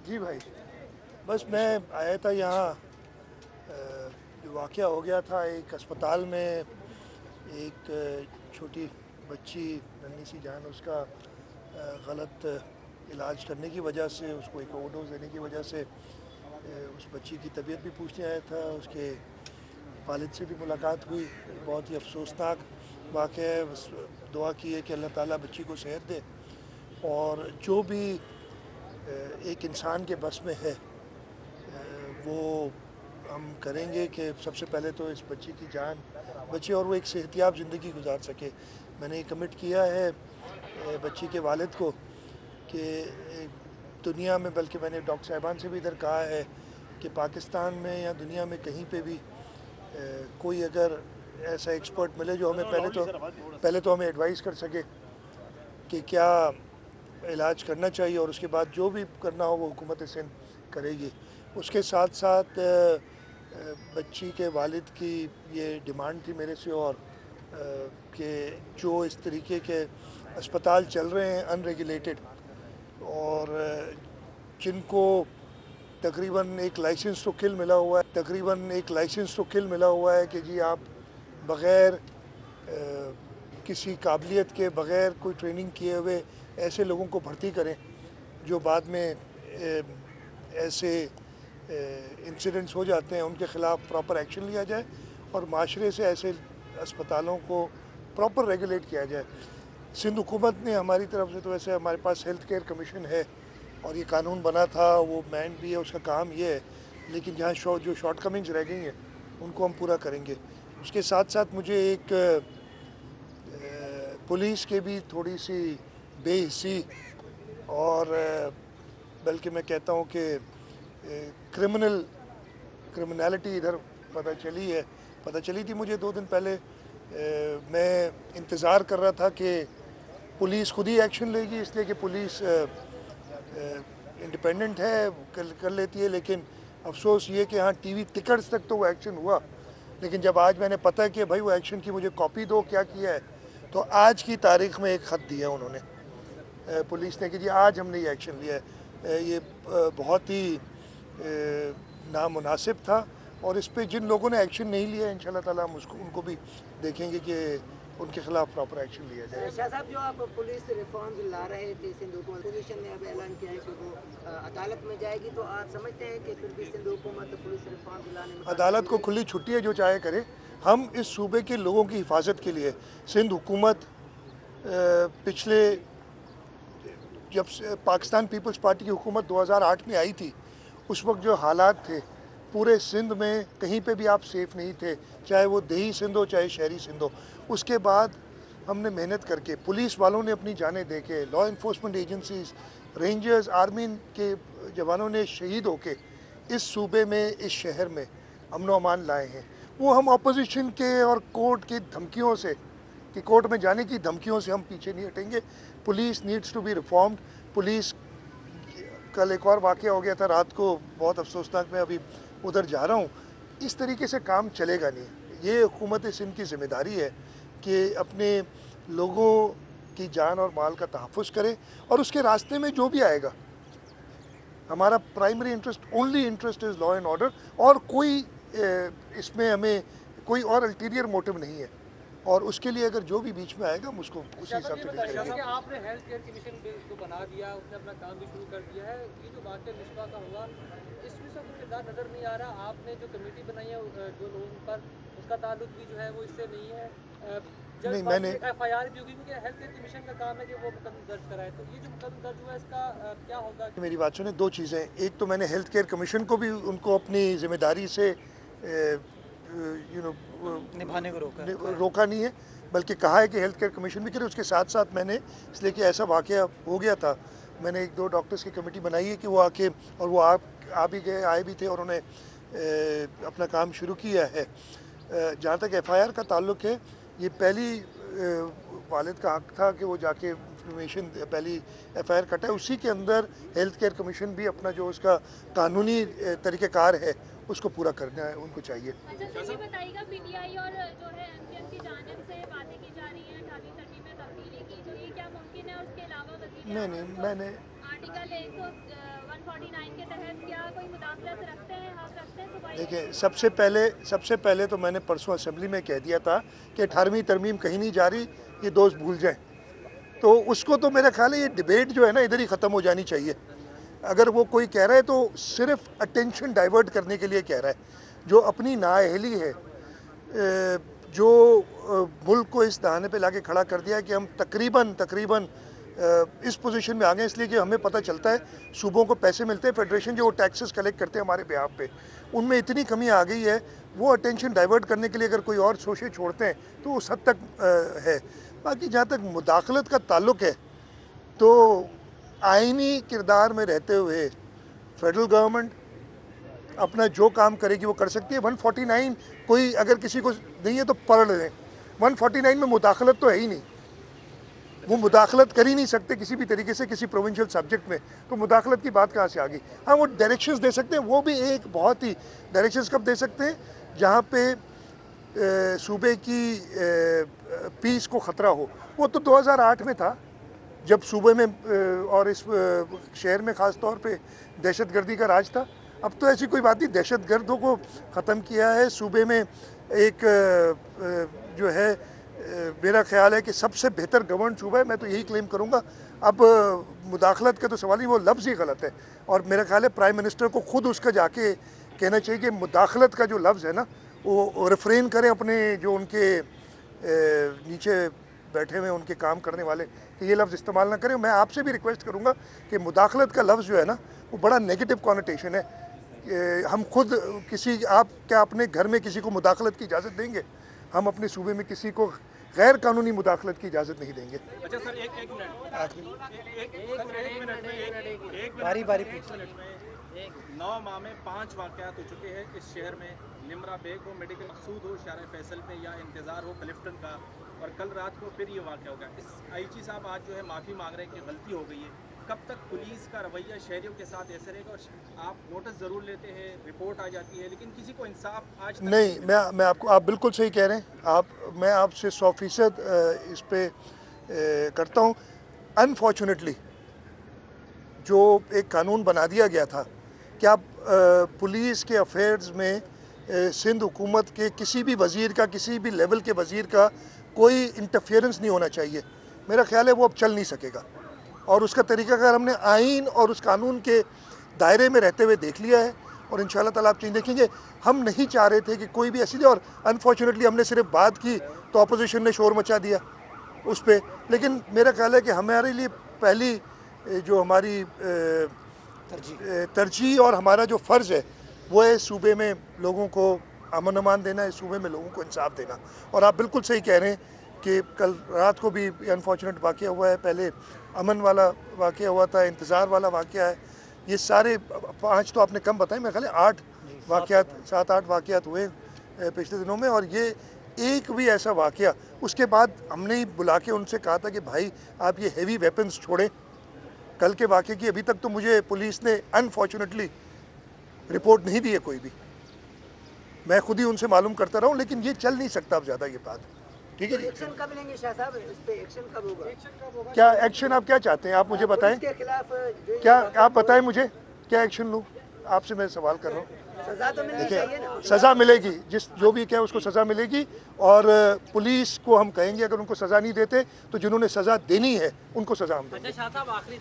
जी भाई, बस मैं आया था यहाँ। जो वाक़या हो गया था एक अस्पताल में, एक छोटी बच्ची नन्ही सी जान, उसका गलत इलाज करने की वजह से, उसको एक ओवरडोज देने की वजह से उस बच्ची की तबीयत भी पूछने आया था। उसके वालिद से भी मुलाकात हुई। बहुत ही अफसोसनाक वाक़या है। बस दुआ की है कि अल्लाह ताला बच्ची को सेहत दे, और जो भी एक इंसान के बस में है वो हम करेंगे कि सबसे पहले तो इस बच्ची की जान बचे और वो एक सेहतियाब ज़िंदगी गुजार सके। मैंने ये कमिट किया है बच्ची के वालिद को कि दुनिया में, बल्कि मैंने डॉक्टर साहिबान से भी इधर कहा है कि पाकिस्तान में या दुनिया में कहीं पे भी कोई अगर ऐसा एक्सपर्ट मिले जो हमें पहले तो हमें एडवाइस कर सके कि क्या इलाज करना चाहिए, और उसके बाद जो भी करना हो वो हुकूमत सिंध करेगी। उसके साथ साथ बच्ची के वालिद की ये डिमांड थी मेरे से, और कि जो इस तरीके के अस्पताल चल रहे हैं अनरेगुलेटेड, और जिनको तकरीबन एक लाइसेंस तो किल मिला हुआ है कि जी आप बग़ैर किसी काबिलियत के, बग़ैर कोई ट्रेनिंग किए हुए ऐसे लोगों को भर्ती करें जो बाद में ऐसे इंसिडेंट्स हो जाते हैं, उनके ख़िलाफ़ प्रॉपर एक्शन लिया जाए और माशरे से ऐसे अस्पतालों को प्रॉपर रेगुलेट किया जाए। सिंध हुकूमत ने हमारी तरफ से, तो वैसे हमारे पास हेल्थ केयर कमीशन है और ये कानून बना था, वो मैन भी है, उसका काम ये है, लेकिन जहाँ जो शॉर्ट कमिंग्स रह गई हैं उनको हम पूरा करेंगे। उसके साथ साथ मुझे एक पुलिस के भी थोड़ी सी बेहिस्सी और बल्कि मैं कहता हूँ कि क्रिमिनलिटी इधर पता चली थी मुझे 2 दिन पहले। मैं इंतज़ार कर रहा था कि पुलिस खुद ही एक्शन लेगी, इसलिए कि पुलिस इंडिपेंडेंट है, कर लेती है, लेकिन अफसोस ये कि हाँ टीवी टिकट्स तक तो वो एक्शन हुआ, लेकिन जब आज मैंने पता है कि भाई वो एक्शन की मुझे कॉपी दो क्या किया है, तो आज की तारीख में एक ख़त दिया उन्होंने पुलिस ने कि जी आज हमने ये एक्शन लिया है। ये बहुत ही नामुनासिब था, और इस पे जिन लोगों ने एक्शन नहीं लिया इंशाल्लाह ताला हम उनको भी देखेंगे कि उनके खिलाफ प्रॉपर एक्शन लिया जाए। शाह साहब, जो आप पुलिस रिफॉर्म्स ला रहे थे, सिंध हुकूमत पोजीशन ने अब ऐलान किया है कि वो अदालत में जाएगी, तो आप समझते हैं कि फिर भी सिंध हुकूमत पुलिस रिफॉर्म्स लाने में अदालत को खुली छुट्टी है, जो चाहे करे। हम इस सूबे के लोगों की हिफाजत के लिए, सिंध हुकूमत पिछले, जब पाकिस्तान पीपल्स पार्टी की हुकूमत 2008 में आई थी, उस वक्त जो हालात थे पूरे सिंध में, कहीं पे भी आप सेफ़ नहीं थे, चाहे वो देही सिंध हो चाहे शहरी सिंध हो। उसके बाद हमने मेहनत करके, पुलिस वालों ने अपनी जानें दे के, law enforcement agencies, rangers, army के जवानों ने शहीद होके इस सूबे में, इस शहर में अमन अमान लाए हैं। वो हम अपोजिशन के और कोर्ट की धमकियों से, कि कोर्ट में जाने की धमकियों से हम पीछे नहीं हटेंगे। Police needs to be reformed. Police, कल एक और वाक़या हो गया था रात को, बहुत अफसोसनाक, मैं अभी उधर जा रहा हूँ। इस तरीके से काम चलेगा नहीं। ये हुकूमत सिंध की ज़िम्मेदारी है कि अपने लोगों की जान और माल का तहफ़्फ़ुज़ करे, और उसके रास्ते में जो भी आएगा, हमारा primary interest, only interest is law and order, और कोई इसमें हमें कोई और अल्टीरियर मोटिव नहीं है, और उसके लिए अगर जो भी बीच में आएगा हम उसको उसी हिसाब से डील करेंगे। आपने हेल्थ केयर कमीशन को बना दिया, उसने अपना काम भी शुरू कर दिया है। ये जो वाक़या मिसबा का हुआ, इसमें से कुछ किरदार नज़र नहीं आ रहा। आपने जो कमेटी बनाई है जो लोगों पर, उसका ताल्लुक भी जो है वो इससे नहीं है। नहीं, मैंने FIR भी होगी, क्योंकि हेल्थ केयर कमीशन का काम है कि वो मुकदमा दर्ज कराए। तो ये जो मुकदमा दर्ज हुआ है, इसका क्या होगा? मेरी बात सुने, 2 चीज़ें। एक तो मैंने हेल्थ केयर कमीशन को भी उनको अपनी ज़िम्मेदारी से निभाने को रोका नहीं है, बल्कि कहा है कि हेल्थ केयर कमीशन भी करे। उसके साथ साथ मैंने, इसलिए कि ऐसा वाक़या हो गया था, मैंने 1-2 डॉक्टर्स की कमेटी बनाई है कि वो आके, और वो आए भी थे, और उन्होंने अपना काम शुरू किया है। जहाँ तक FIR का ताल्लुक़ है, ये पहली वालिद का हक़ था कि वो जाके इंफॉर्मेशन, पहली FIR कटा है, उसी के अंदर हेल्थ केयर कमीशन भी अपना जो उसका कानूनी तरीक़ेकार है उसको पूरा करना है, उनको चाहिए। अच्छा, तो ये बताइएगा, PTI और जो है MKM की जानिब से बातें की जा रही हैं 28-30 में तब्दीली की, तो ये क्या मुमकिन है? उसके अलावा नहीं, मैंने आर्टिकल 1 149 के तहत क्या कोई मुदाखलत रखते हैं, हक रखते हैं सूबाई? देखिए, सबसे पहले तो मैंने परसों असेंबली में कह दिया था कि 18वीं तरमीम कहीं नहीं जा रही, ये दोस्त भूल जाएं। तो उसको तो मेरा ख्याल है ये डिबेट जो है ना इधर ही ख़त्म हो जानी चाहिए। अगर वो कोई कह रहा है तो सिर्फ अटेंशन डाइवर्ट करने के लिए कह रहा है। जो अपनी नाअहली है, जो मुल्क को इस दहाने पे लाके खड़ा कर दिया है कि हम तकरीबन इस पोजीशन में आ गए, इसलिए कि हमें पता चलता है सूबों को पैसे मिलते हैं, फेडरेशन जो टैक्सेस कलेक्ट करते हैं हमारे बिहाफ पे, उनमें इतनी कमी आ गई है। वो अटेंशन डाइवर्ट करने के लिए अगर कोई और सोचे छोड़ते हैं तो उस हद तक है। बाकी जहाँ तक मुदाखलत का ताल्लुक है तो आइनी किरदार में रहते हुए फेडरल गवर्नमेंट अपना जो काम करेगी वो कर सकती है। 149 कोई अगर किसी को नहीं है तो पढ़ लें। 149 में मुदाखलत तो है ही नहीं, वो मुदाखलत कर ही नहीं सकते किसी भी तरीके से किसी प्रोविंशियल सब्जेक्ट में, तो मुदाखलत की बात कहाँ से आ गई। हाँ, वो डायरेक्शंस दे सकते हैं, वो भी एक बहुत ही डायरेक्शंस कब दे सकते हैं जहाँ पे सूबे की पीस को ख़तरा हो। वो तो 2008 में था जब सूबे में और इस शहर में ख़ास तौर पे दहशतगर्दी का राज था। अब तो ऐसी कोई बात नहीं, दहशतगर्दों को ख़त्म किया है। सूबे में एक जो है मेरा ख्याल है कि सबसे बेहतर गवर्न सूबा है, मैं तो यही क्लेम करूँगा। अब मुदाखलत का तो सवाल ही, वो लफ्ज़ ही गलत है। और मेरा ख्याल है प्राइम मिनिस्टर को खुद उसका जाके कहना चाहिए कि मुदाखलत का जो लफ्ज़ है ना वो रिफ्रेन करें अपने जो उनके नीचे बैठे हुए उनके काम करने वाले, कि ये लफ्ज़ इस्तेमाल ना करें। मैं आपसे भी रिक्वेस्ट करूँगा कि मुदाखलत का लफ्ज़ जो है ना वो बड़ा नेगेटिव कॉनोटेशन है। हम खुद आप क्या अपने घर में किसी को मुदाखलत की इजाज़त देंगे? हम अपने सूबे में किसी को गैर कानूनी मुदाखलत की इजाज़त नहीं देंगे। अच्छा सर, एक मिनट बारी बारी 9 माह में 5 वाक़यात हो चुके हैं इस शहर में। निमरा बेग हो, मेडिकल मकसूद हो, शारा फैसल पे, या इंतज़ार हो क्लिफ्टन का, और कल रात को फिर ये वाक़या हो गया। इस आईजी साहब आज जो है माफ़ी मांग रहे हैं कि गलती हो गई है। कब तक पुलिस का रवैया शहरियों के साथ ऐसे रहेगा? और आप नोटिस ज़रूर लेते हैं, रिपोर्ट आ जाती है, लेकिन किसी को इंसाफ आज तक नहीं। मैं आपको, आप बिल्कुल सही कह रहे हैं। मैं आपसे 100% इस पे करता हूँ। अनफॉर्चुनेटली जो एक कानून बना दिया गया था कि आप पुलिस के अफेयर्स में सिंध हुकूमत के किसी भी वज़ीर का, किसी भी लेवल के वज़ीर का कोई इंटरफेरेंस नहीं होना चाहिए, मेरा ख्याल है वो अब चल नहीं सकेगा। और उसका तरीक़ाकार हमने आइन और उस कानून के दायरे में रहते हुए देख लिया है, और इंशाअल्लाह ताला आप चेंज देखेंगे। हम नहीं चाह रहे थे कि कोई भी ऐसी, और अनफॉर्चुनेटली हमने सिर्फ बात की तो अपोजिशन ने शोर मचा दिया उस पर। लेकिन मेरा ख्याल है कि हमारे लिए पहली जो हमारी तरजीह और हमारा जो फ़र्ज़ है वो है सूबे में लोगों को अमन अमान देना है, सूबे में लोगों को इंसाफ देना। और आप बिल्कुल सही कह रहे हैं कि कल रात को भी अनफॉर्चुनेट वाक़या हुआ है, पहले अमन वाला वाक़या हुआ था, इंतज़ार वाला वाक़या है। ये सारे 5 तो आपने कम बताए, मेरे ख्याल है 8 वाक़यात, 7-8 वाक़यात हुए पिछले दिनों में। और ये एक भी ऐसा वाक़या, उसके बाद हमने ही बुला के उनसे कहा था कि भाई आप ये हेवी वेपन्स छोड़ें। कल के वाक़े की अभी तक तो मुझे पुलिस ने अनफॉर्चुनेटली रिपोर्ट नहीं दी है कोई भी। मैं खुद ही उनसे मालूम करता रहा हूँ, लेकिन ये चल नहीं सकता अब ज़्यादा ये बात। ठीक है जी। एक्शन कब लेंगे शाह साहब? इस पे एक्शन कब होगा? क्या एक्शन आप क्या चाहते हैं? आप मुझे बताएं। इसके खिलाफ क्या आप बताएं मुझे क्या एक्शन लूँ? आपसे मैं सवाल कर रहा हूँ। सजा तो मिलनी चाहिए ना। सज़ा मिलेगी, जो भी क्या उसको सज़ा मिलेगी। और पुलिस को हम कहेंगे अगर उनको सज़ा नहीं देते तो जिन्होंने सज़ा देनी है उनको सज़ा हम देंगे।